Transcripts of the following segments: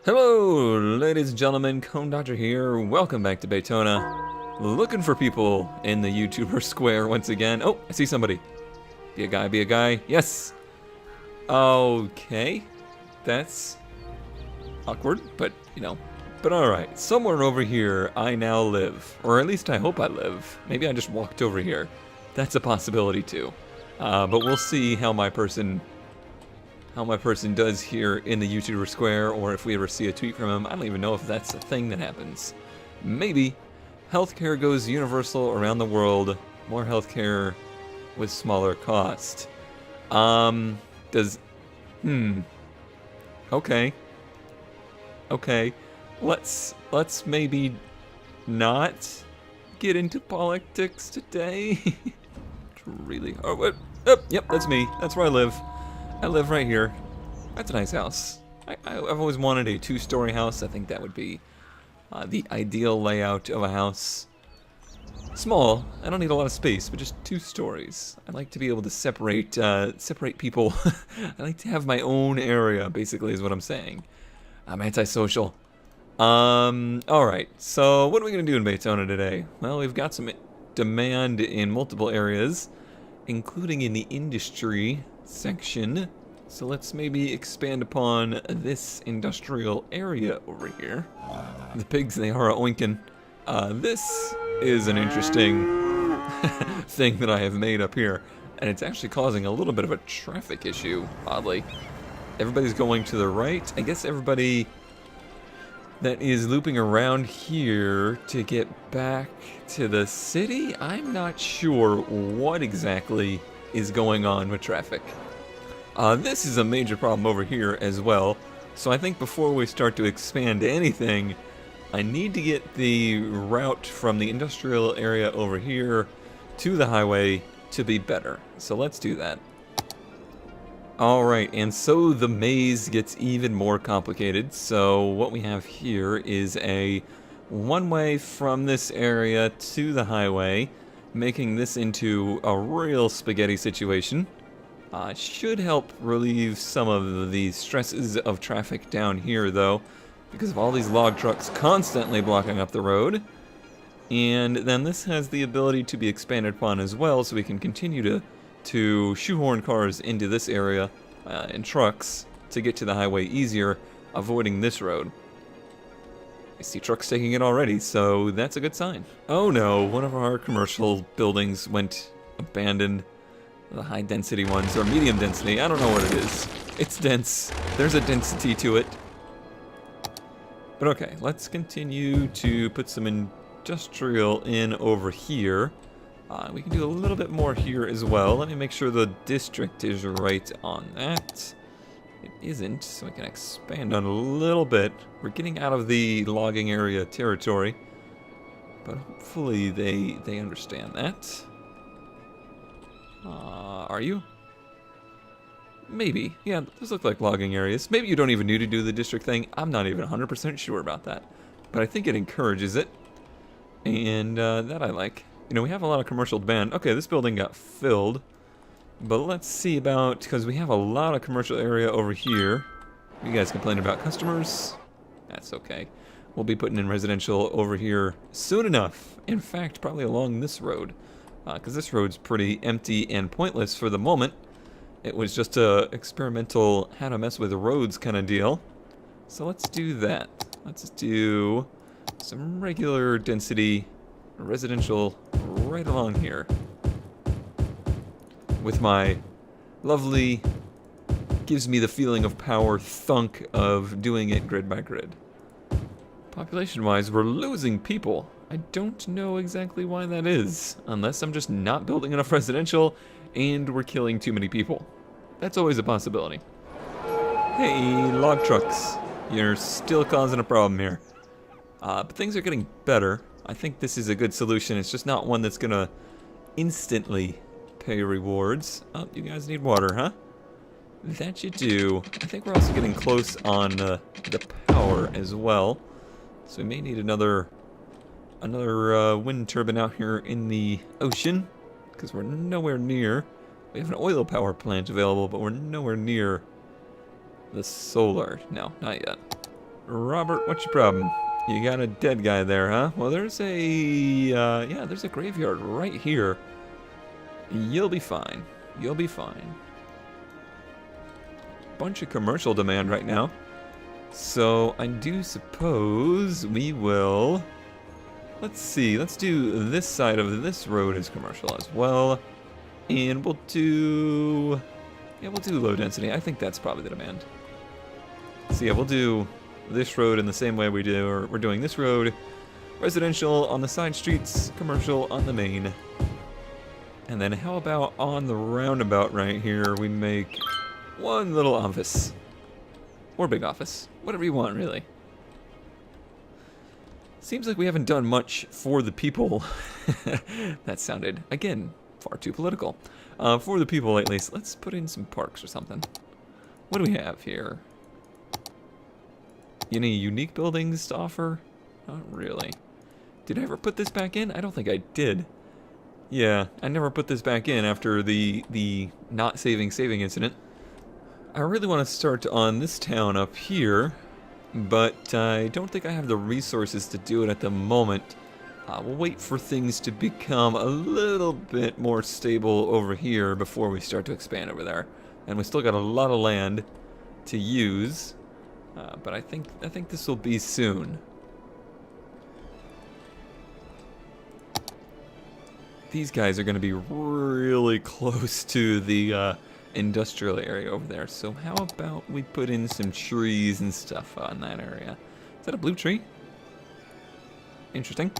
Hello, ladies and gentlemen, Cone Dodger here. Welcome back to Daytona. Looking for people in the YouTuber square once again. Oh, I see somebody. Be a guy, be a guy. Yes. Okay. That's awkward, but, you know. But alright, somewhere over here I now live. Or at least I hope I live. Maybe I just walked over here. That's a possibility too. But we'll see how my person does here in the YouTuber square, or if we ever see a tweet from him. I don't even know if that's a thing that happens. Maybe. Healthcare goes universal around the world. More healthcare with smaller cost. Okay. Okay. Let's maybe not get into politics today. Really hard. Oh, yep, that's me. That's where I live. I live right here. That's a nice house. I've always wanted a two-story house. I think that would be the ideal layout of a house. Small. I don't need a lot of space, but just 2 stories. I like to be able to separate people. I like to have my own area, basically, is what I'm saying. I'm antisocial. Alright. So, what are we going to do in Daytona today? Well, we've got some demand in multiple areas, including in the industry section. So let's maybe expand upon this industrial area over here. The pigs, they are oinking. This is an interesting thing that I have made up here, and it's actually causing a little bit of a traffic issue, oddly. Everybody's going to the right. I guess everybody that is looping around here to get back to the city? I'm not sure what exactly is going on with traffic. This is a major problem over here as well, so I think before we start to expand anything, I need to get the route from the industrial area over here to the highway to be better. So let's do that. Alright, and so the maze gets even more complicated. So what we have here is a one-way from this area to the highway, making this into a real spaghetti situation. Should help relieve some of the stresses of traffic down here, though, because of all these log trucks constantly blocking up the road. And then this has the ability to be expanded upon as well, so we can continue to shoehorn cars into this area and trucks to get to the highway easier, avoiding this road. I see trucks taking it already, so that's a good sign. Oh no, one of our commercial buildings went abandoned. The high density ones, or medium density, I don't know what it is. It's dense. There's a density to it. But okay, let's continue to put some industrial in over here. We can do a little bit more here as well. Let me make sure the district is right on that. It isn't, so we can expand on a little bit. We're getting out of the logging area territory, but hopefully they understand that. Are you? Maybe. Yeah, those look like logging areas. Maybe you don't even need to do the district thing. I'm not even 100% sure about that, but I think it encourages it, and that I like. You know, we have a lot of commercial demand. Okay, this building got filled, but let's see about, because we have a lot of commercial area over here. You guys complaining about customers? That's okay. We'll be putting in residential over here soon enough. In fact, probably along this road, because this road's pretty empty and pointless for the moment. It was just a experimental how to mess with roads kind of deal. So let's do that. Let's do some regular density residential right along here with my lovely, gives me the feeling of power thunk of doing it grid by grid. Population wise, we're losing people. I don't know exactly why that is, unless I'm just not building enough residential and we're killing too many people. That's always a possibility. Hey, log trucks, you're still causing a problem here. But things are getting better. I think this is a good solution. It's just not one that's gonna instantly pay rewards. Oh, you guys need water, huh? That you do. I think we're also getting close on the power as well. So we may need another wind turbine out here in the ocean, because we're nowhere near. We have an oil power plant available, but we're nowhere near the solar. No, not yet. Robert, what's your problem? You got a dead guy there, huh? Well, there's a, yeah, there's a graveyard right here. You'll be fine. You'll be fine. Bunch of commercial demand right now. So, I do suppose we will... Let's see, let's do this side of this road as commercial as well. And we'll do... Yeah, we'll do low density. I think that's probably the demand. So yeah, we'll do this road in the same way we do, or we're doing this road, residential on the side streets, commercial on the main. And then how about on the roundabout right here, we make one little office. Or big office. Whatever you want, really. Seems like we haven't done much for the people. That sounded, again, far too political. For the people lately, so let's put in some parks or something. What do we have here? Any unique buildings to offer? Not really. Did I ever put this back in? I don't think I did. Yeah, I never put this back in after the not saving incident. I really want to start on this town up here, but I don't think I have the resources to do it at the moment. We'll wait for things to become a little bit more stable over here before we start to expand over there. And we still got a lot of land to use, but I think this will be soon. These guys are going to be really close to the industrial area over there. So how about we put in some trees and stuff on that area? Is that a blue tree? Interesting.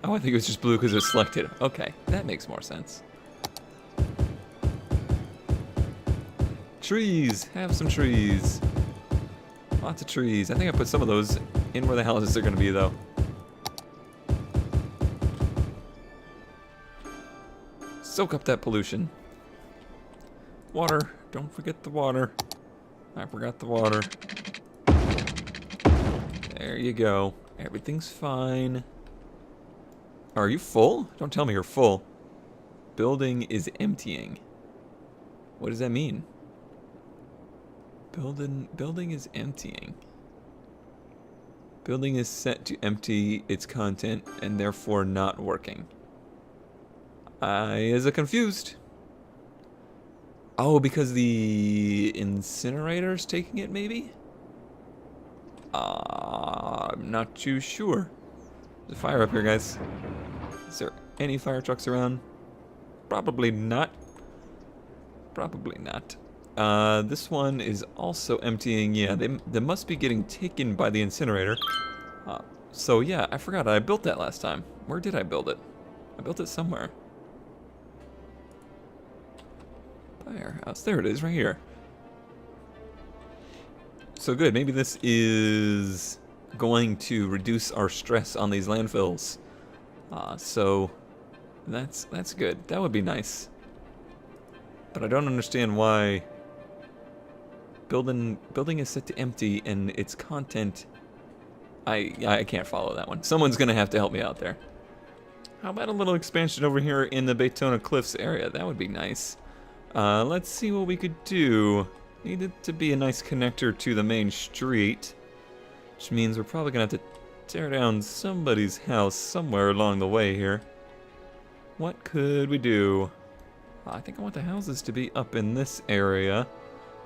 Oh, I think it was just blue because it was selected. Okay, that makes more sense. Trees! Have some trees. Lots of trees. I think I put some of those in where the houses are going to be, though. Soak up that pollution. Water. Don't forget the water. I forgot the water. There you go. Everything's fine. Are you full? Don't tell me you're full. Building is emptying. What does that mean? Building is emptying. Building is set to empty its content and therefore not working. I is confused. Oh, because the incinerator's taking it, maybe? I'm not too sure. There's a fire up here, guys. Is there any fire trucks around? Probably not. Probably not. This one is also emptying. Yeah, they must be getting taken by the incinerator. So yeah, I forgot. I built that last time. Where did I build it? I built it somewhere. Firehouse. There it is, right here. So good. Maybe this is going to reduce our stress on these landfills. So that's good. That would be nice. But I don't understand why building is set to empty and its content. I can't follow that one. Someone's gonna have to help me out there. How about a little expansion over here in the Baytona Cliffs area? That would be nice. Let's see what we could do. Need it to be a nice connector to the main street, which means we're probably gonna have to tear down somebody's house somewhere along the way here. What could we do? I think I want the houses to be up in this area.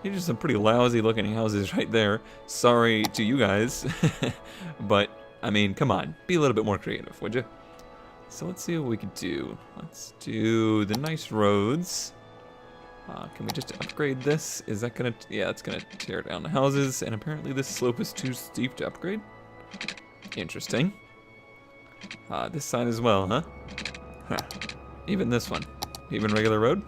These are some pretty lousy looking houses right there. Sorry to you guys, but I mean, come on, be a little bit more creative, would you? So let's see what we could do. Let's do the nice roads. Can we just upgrade this? Is that gonna... Yeah, it's gonna tear down the houses, and apparently this slope is too steep to upgrade. Interesting. This side as well, huh? Huh. Even this one. Even regular road?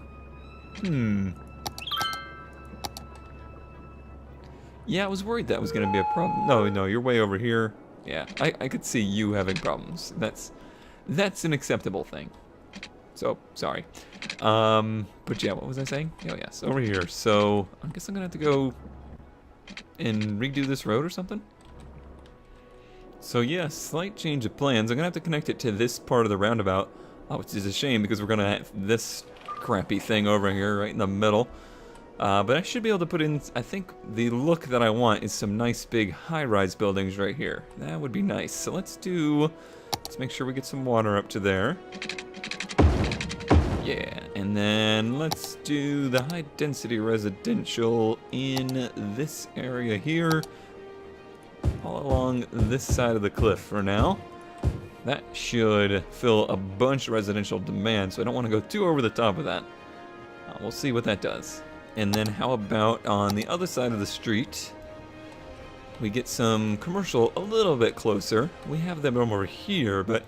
Yeah, I was worried that was gonna be a problem. No, you're way over here. Yeah, I could see you having problems. That's an acceptable thing. So, sorry. But yeah, what was I saying? Oh yes, over here. So, I guess I'm gonna have to go and redo this road or something? So yeah, slight change of plans. I'm gonna have to connect it to this part of the roundabout, which is a shame because we're gonna have this crappy thing over here right in the middle. But I should be able to put in, I think the look that I want is some nice big high-rise buildings right here. That would be nice. So let's make sure we get some water up to there. Yeah, and then let's do the high-density residential in this area here, all along this side of the cliff for now. That should fill a bunch of residential demand, so I don't want to go too over the top of that. We'll see what that does. And then how about on the other side of the street, we get some commercial a little bit closer. We have them over here, but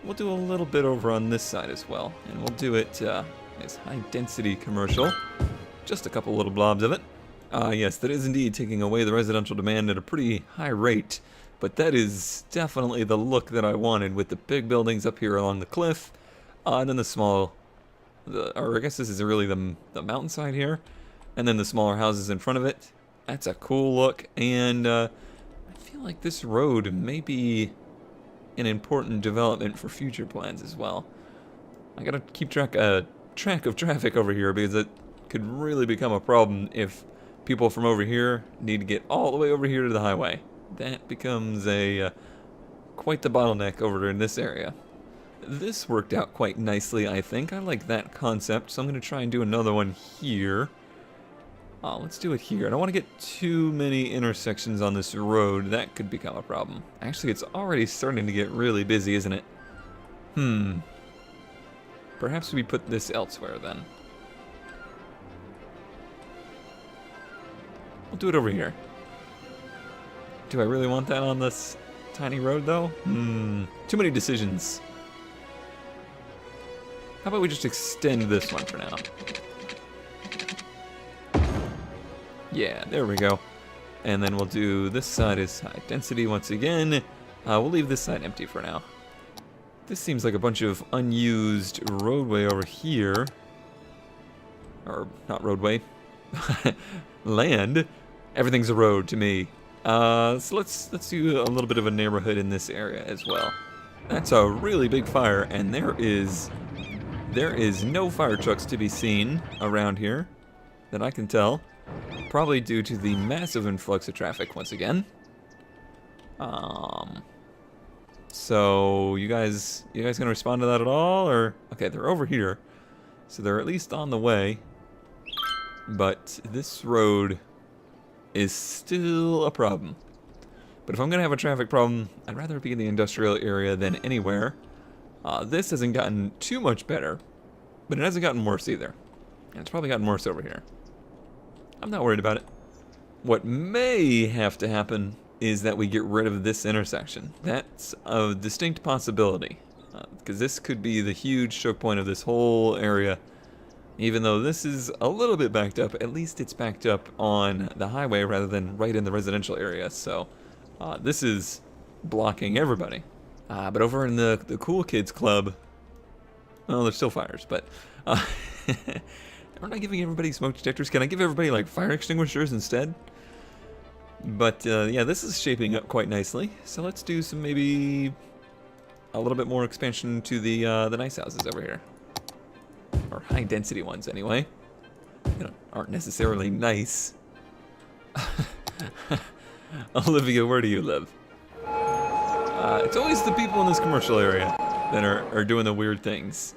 we'll do a little bit over on this side as well. And we'll do it as high density commercial. Just a couple little blobs of it. Yes, that is indeed taking away the residential demand at a pretty high rate. But that is definitely the look that I wanted, with the big buildings up here along the cliff. And then the small, or I guess this is really the mountainside here. And then the smaller houses in front of it. That's a cool look. And I feel like this road may be an important development for future plans as well. I gotta keep track of traffic over here, because it could really become a problem if people from over here need to get all the way over here to the highway. That becomes quite the bottleneck over in this area. This worked out quite nicely, I think. I like that concept, so I'm going to try and do another one here. Let's do it here. I don't want to get too many intersections on this road. That could become a problem. Actually, it's already starting to get really busy, isn't it? Perhaps we put this elsewhere then. We'll do it over here. Do I really want that on this tiny road, though? Too many decisions. How about we just extend this one for now? Yeah, there we go. And then we'll do this side is high density once again. We'll leave this side empty for now. This seems like a bunch of unused roadway over here. Or, not roadway. Land. Everything's a road to me. So let's do a little bit of a neighborhood in this area as well. That's a really big fire, and there is no fire trucks to be seen around here that I can tell. Probably due to the massive influx of traffic once again. So you guys gonna respond to that at all, or okay, they're over here, so they're at least on the way. But this road is still a problem. But if I'm gonna have a traffic problem, I'd rather be in the industrial area than anywhere. This hasn't gotten too much better, but it hasn't gotten worse either. And it's probably gotten worse over here. I'm not worried about it. What may have to happen is that we get rid of this intersection. That's a distinct possibility, because this could be the huge choke point of this whole area. Even though this is a little bit backed up, at least it's backed up on the highway rather than right in the residential area. So this is blocking everybody. But over in the cool kids club, well, there's still fires, but aren't I giving everybody smoke detectors? Can I give everybody like fire extinguishers instead? But yeah, this is shaping up quite nicely. So let's do some maybe a little bit more expansion to the nice houses over here. Or high density ones anyway. You know, aren't necessarily nice. Olivia, where do you live? It's always the people in this commercial area that are doing the weird things.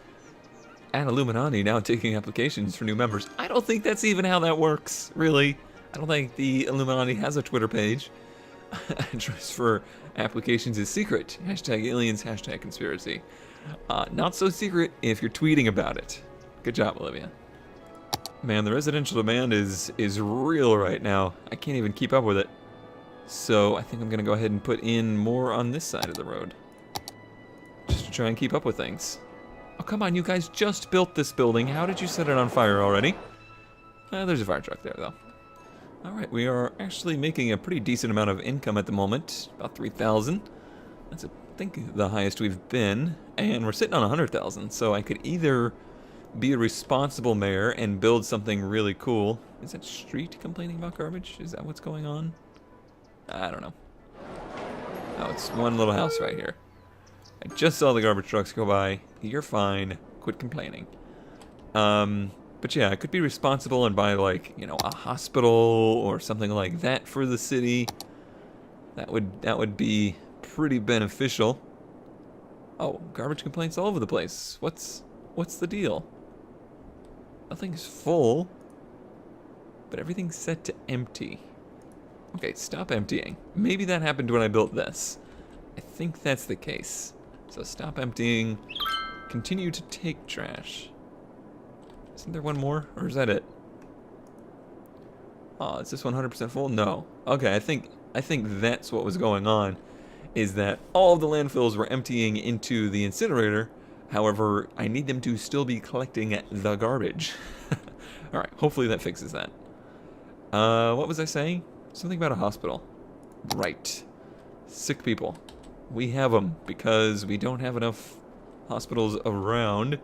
And Illuminati now taking applications for new members. I don't think that's even how that works, really. I don't think the Illuminati has a Twitter page. Address for applications is secret. Hashtag aliens, hashtag conspiracy. Not so secret if you're tweeting about it. Good job, Olivia. Man, the residential demand is real right now. I can't even keep up with it. So I think I'm going to go ahead and put in more on this side of the road. Just to try and keep up with things. Oh, come on, you guys just built this building. How did you set it on fire already? There's a fire truck there, though. Alright, we are actually making a pretty decent amount of income at the moment. About 3,000. That's, I think, the highest we've been. And we're sitting on 100,000, so I could either be a responsible mayor and build something really cool. Is that street complaining about garbage? Is that what's going on? I don't know. Oh, it's one little house right here. I just saw the garbage trucks go by. You're fine. Quit complaining. But yeah, I could be responsible and buy, like, you know, a hospital or something like that for the city. That would be pretty beneficial. Oh, garbage complaints all over the place. What's the deal? Nothing's full, but everything's set to empty. Okay, stop emptying. Maybe that happened when I built this. I think that's the case. So stop emptying. Continue to take trash. Isn't there one more, or is that it? Oh, is this 100% full? No. Okay, I think that's what was going on, is that all of the landfills were emptying into the incinerator. However, I need them to still be collecting the garbage. All right, hopefully that fixes that. What was I saying? Something about a hospital. Right. Sick people. We have them because we don't have enough hospitals around.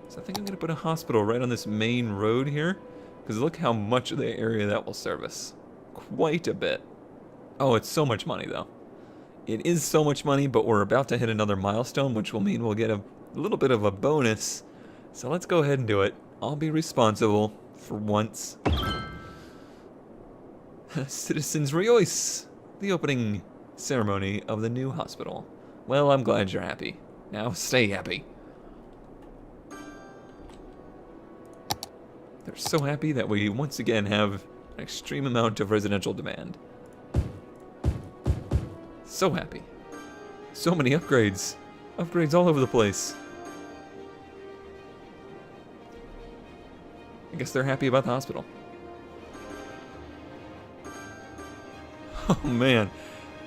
So I think I'm going to put a hospital right on this main road here, because look how much of the area that will service. Quite a bit. Oh, it's so much money, though. It is so much money, but we're about to hit another milestone, which will mean we'll get a little bit of a bonus. So let's go ahead and do it. I'll be responsible for once. Citizens rejoice! The opening ceremony of the new hospital. Well, I'm glad you're happy. Now stay happy. They're so happy that we once again have an extreme amount of residential demand. So happy. So many upgrades. Upgrades all over the place. I guess they're happy about the hospital. Oh man,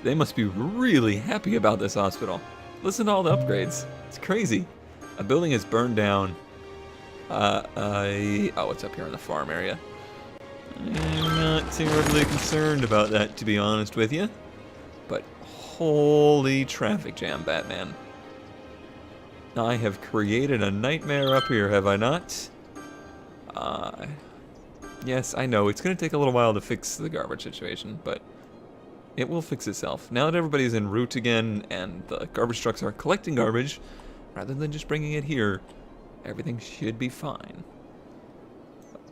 they must be really happy about this hospital. Listen to all the upgrades. It's crazy. A building is burned down. Oh, it's up here in the farm area. I'm not terribly concerned about that, to be honest with you. But holy traffic jam, Batman. I have created a nightmare up here, have I not? Yes, I know, it's going to take a little while to fix the garbage situation, but it will fix itself. Now that everybody's en route again, and the garbage trucks are collecting garbage, rather than just bringing it here, everything should be fine.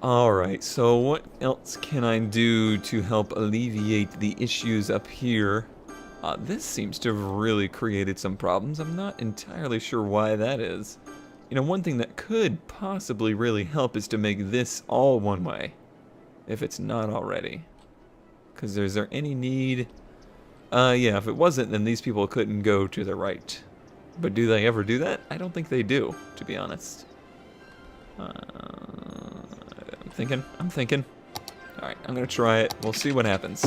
Alright, so what else can I do to help alleviate the issues up here? This seems to have really created some problems. I'm not entirely sure why that is. You know, one thing that could possibly really help is to make this all one way, if it's not already. Because is there any need? Yeah, if it wasn't, then these people couldn't go to the right. But do they ever do that? I don't think they do, to be honest. I'm thinking. Alright, I'm gonna try it. We'll see what happens.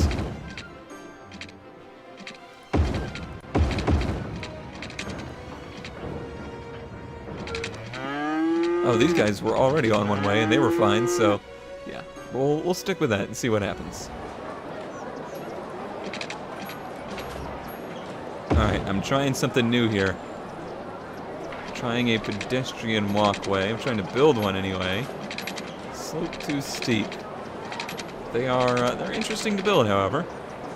Oh, these guys were already on one way and they were fine, so yeah. We'll stick with that and see what happens. Alright, I'm trying something new here. Trying a pedestrian walkway. I'm trying to build one anyway. Slope too steep. They're interesting to build, however,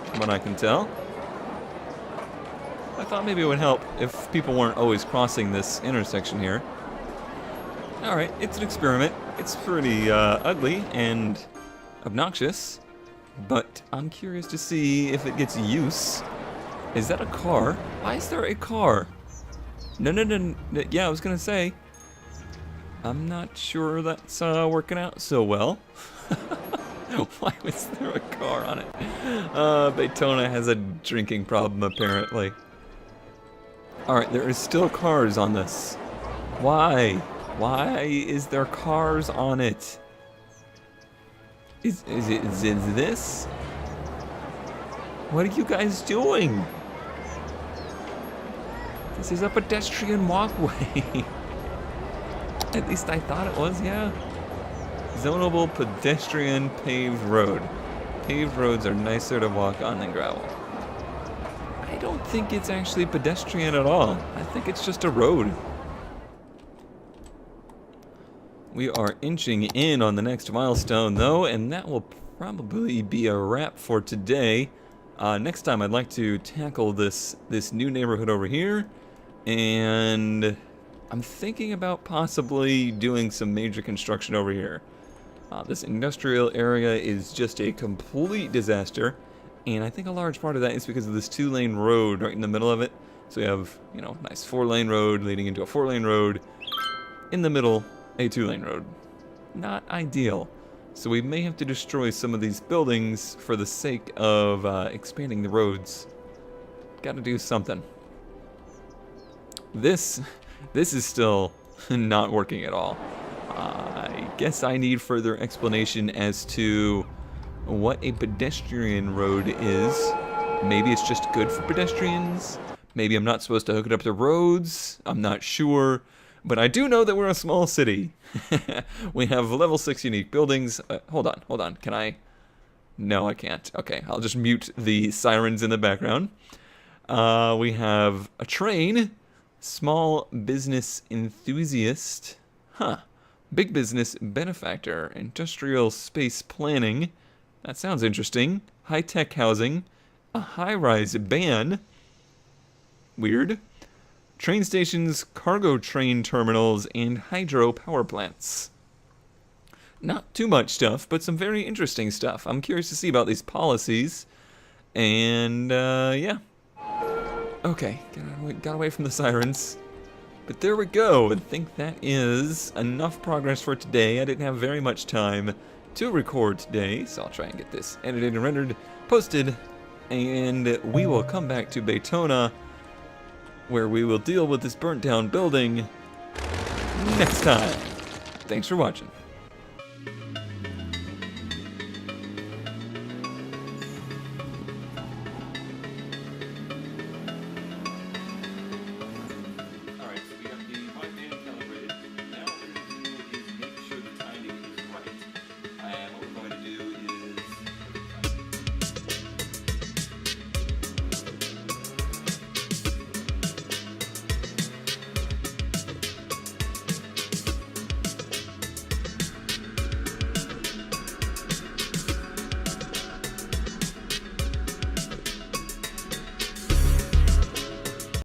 from what I can tell. I thought maybe it would help if people weren't always crossing this intersection here. Alright, it's an experiment. It's pretty ugly and obnoxious, but I'm curious to see if it gets use. Is that a car? Why is there a car? No. Yeah, I was gonna say, I'm not sure that's working out so well. Why was there a car on it? Daytona has a drinking problem, apparently. Alright, there is still cars on this. Why? Why is there cars on it? Is it this? What are you guys doing? This is a pedestrian walkway. At least I thought it was, yeah. Zonable pedestrian paved road. Paved roads are nicer to walk on than gravel. I don't think it's actually pedestrian at all. I think it's just a road. We are inching in on the next milestone, though, and that will probably be a wrap for today. Next time, I'd like to tackle this new neighborhood over here, and I'm thinking about possibly doing some major construction over here. This industrial area is just a complete disaster, and I think a large part of that is because of this 2-lane road right in the middle of it. So we have, you know, nice 4-lane road leading into a 4-lane road. In the middle, a 2-lane road. Not ideal. So we may have to destroy some of these buildings for the sake of expanding the roads. Gotta do something. This is still not working at all. I guess I need further explanation as to what a pedestrian road is. Maybe it's just good for pedestrians. Maybe I'm not supposed to hook it up to roads. I'm not sure. But I do know that we're a small city. We have level 6 unique buildings. Hold on. Can I? No, I can't. Okay, I'll just mute the sirens in the background. We have a train. Small business enthusiast. Big business benefactor. Industrial space planning. That sounds interesting. High-tech housing. A high-rise ban. Weird. Train stations, cargo train terminals, and hydro power plants. Not too much stuff, but some very interesting stuff. I'm curious to see about these policies. And, yeah. Okay, got away from the sirens. But there we go. I think that is enough progress for today. I didn't have very much time to record today, so I'll try and get this edited and rendered, posted, and we will come back to Baytona, where we will deal with this burnt down building next time. Thanks for watching.